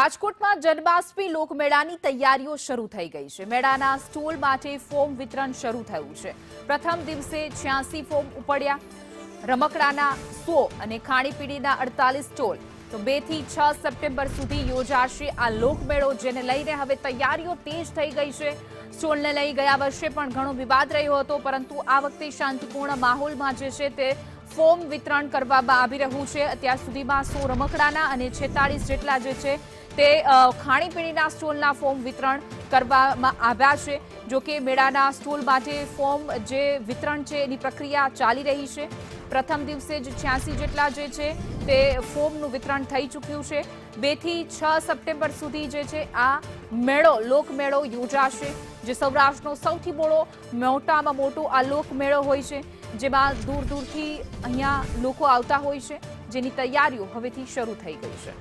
રાજકોટમાં જન્માષ્ટમી લોકમેળાની તૈયારીઓ શરૂ થઈ ગઈ છે। મેળાના સ્ટોલ માટે ફોર્મ વિતરણ શરૂ થયું છે। પ્રથમ દિવસે 86 ફોર્મ ઉપડ્યા। રમકડાના 100 અને ખાણીપીણીના 48 સ્ટોલ। તો 2 થી 6 સપ્ટેમ્બર સુધી યોજાશે આ લોકમેળો, જેને લઈને હવે તૈયારીઓ તેજ થઈ ગઈ છે। સ્ટોલને લઈ ગયા વર્ષે પણ ઘણો વિવાદ રહ્યો હતો, પરંતુ આ વખતે શાંતિપૂર્ણ માહોલમાં જે છે તે ફોર્મ વિતરણ કરવામાં આવી રહ્યું છે। અત્યાર સુધીમાં 100 રમકડાના અને 46 જેટલા જે છે તે ખાણીપીણીના સ્ટોલના ફોર્મ વિતરણ કરવામાં આવ્યા છે। જો કે મેળાના સ્ટોલ માટે ફોર્મ જે વિતરણ છે એની પ્રક્રિયા ચાલી રહી છે। પ્રથમ દિવસે જ 86 જેટલા જે છે તે ફોર્મનું વિતરણ થઈ ચૂક્યું છે। 2 થી 6 સપ્ટેમ્બર સુધી જે છે આ મેળો લોકમેળો યોજાશે, જે સૌરાષ્ટ્રનો સૌથી મોટામાં મોટો આ લોકમેળો હોય છે, જેમાં દૂર દૂરથી અહીંયા લોકો આવતા હોય છે, જેની તૈયારીઓ હવેથી શરૂ થઈ ગઈ છે।